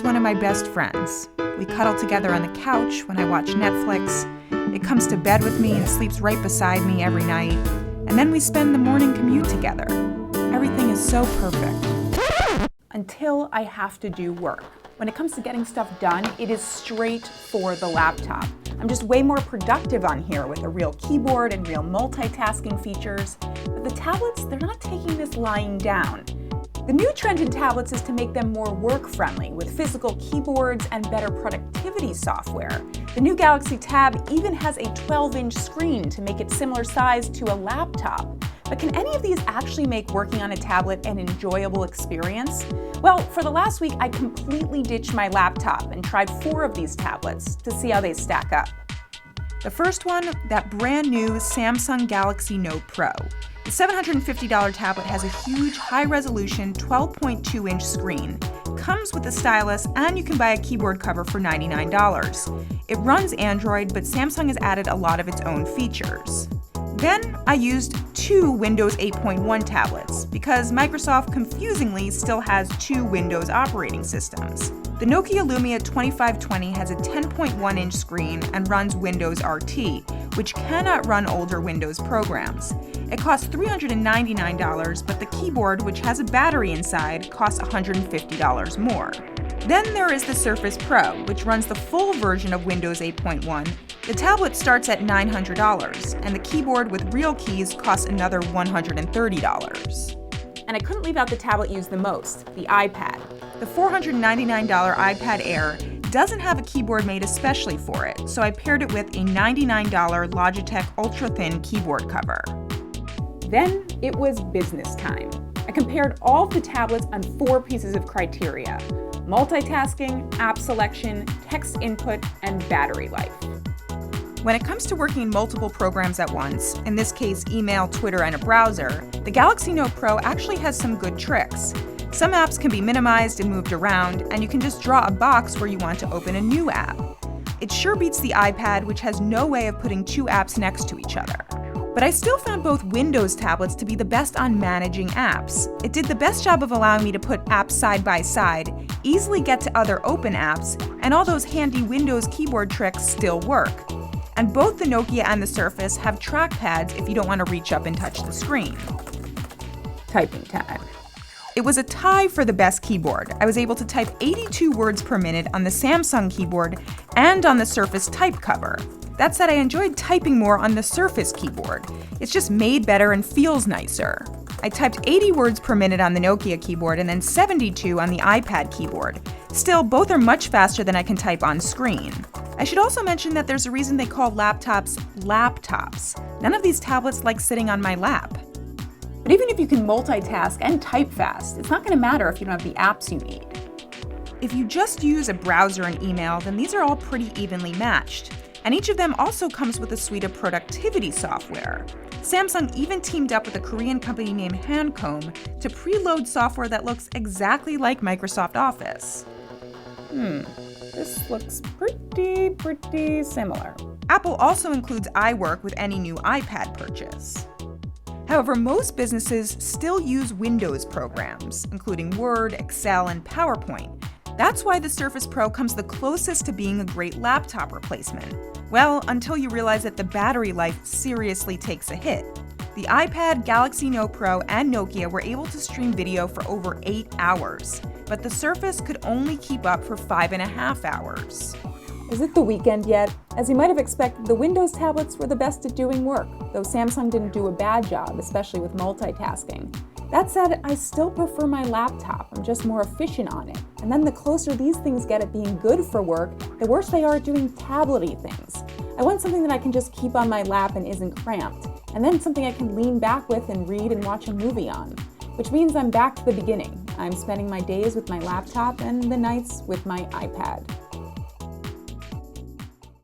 one of my best friends. We cuddle together on the couch when I watch Netflix. It comes to bed with me and sleeps right beside me every night. And then we spend the morning commute together. Everything is so perfect. Until I have to do work. When it comes to getting stuff done, it is straight for the laptop. I'm just way more productive on here with a real keyboard and real multitasking features. But the tablets, they're not taking this lying down. The new trend in tablets is to make them more work-friendly with physical keyboards and better productivity software. The new Galaxy Tab even has a 12-inch screen to make it similar size to a laptop. But can any of these actually make working on a tablet an enjoyable experience? Well, for the last week, I completely ditched my laptop and tried 4 of these tablets to see how they stack up. The first one, that brand new Samsung Galaxy Note Pro. The $750 tablet has a huge, high-resolution 12.2-inch screen, comes with a stylus, and you can buy a keyboard cover for $99. It runs Android, but Samsung has added a lot of its own features. Then I used 2 Windows 8.1 tablets, because Microsoft confusingly still has 2 Windows operating systems. The Nokia Lumia 2520 has a 10.1-inch screen and runs Windows RT, which cannot run older Windows programs. It costs $399, but the keyboard, which has a battery inside, costs $150 more. Then there is the Surface Pro, which runs the full version of Windows 8.1. The tablet starts at $900, and the keyboard with real keys costs another $130. And I couldn't leave out the tablet used the most, the iPad. The $499 iPad Air doesn't have a keyboard made especially for it, so I paired it with a $99 Logitech ultra-thin keyboard cover. Then it was business time. I compared all of the tablets on 4 pieces of criteria: multitasking, app selection, text input, and battery life. When it comes to working in multiple programs at once, in this case email, Twitter, and a browser, the Galaxy Note Pro actually has some good tricks. Some apps can be minimized and moved around, and you can just draw a box where you want to open a new app. It sure beats the iPad, which has no way of putting 2 apps next to each other. But I still found both Windows tablets to be the best on managing apps. It did the best job of allowing me to put apps side by side, easily get to other open apps, and all those handy Windows keyboard tricks still work. And both the Nokia and the Surface have trackpads if you don't want to reach up and touch the screen. Typing time. It was a tie for the best keyboard. I was able to type 82 words per minute on the Samsung keyboard and on the Surface type cover. That said, I enjoyed typing more on the Surface keyboard. It's just made better and feels nicer. I typed 80 words per minute on the Nokia keyboard and then 72 on the iPad keyboard. Still, both are much faster than I can type on screen. I should also mention that there's a reason they call laptops laptops. None of these tablets like sitting on my lap. But even if you can multitask and type fast, it's not going to matter if you don't have the apps you need. If you just use a browser and email, then these are all pretty evenly matched. And each of them also comes with a suite of productivity software. Samsung even teamed up with a Korean company named Hancom to preload software that looks exactly like Microsoft Office. This looks pretty similar. Apple also includes iWork with any new iPad purchase. However, most businesses still use Windows programs, including Word, Excel, and PowerPoint. That's why the Surface Pro comes the closest to being a great laptop replacement. Well, until you realize that the battery life seriously takes a hit. The iPad, Galaxy Note Pro, and Nokia were able to stream video for over 8 hours, but the Surface could only keep up for 5.5 hours. Is it the weekend yet? As you might have expected, the Windows tablets were the best at doing work, though Samsung didn't do a bad job, especially with multitasking. That said, I still prefer my laptop. I'm just more efficient on it. And then the closer these things get at being good for work, the worse they are at doing tablet-y things. I want something that I can just keep on my lap and isn't cramped, and then something I can lean back with and read and watch a movie on. Which means I'm back to the beginning. I'm spending my days with my laptop and the nights with my iPad.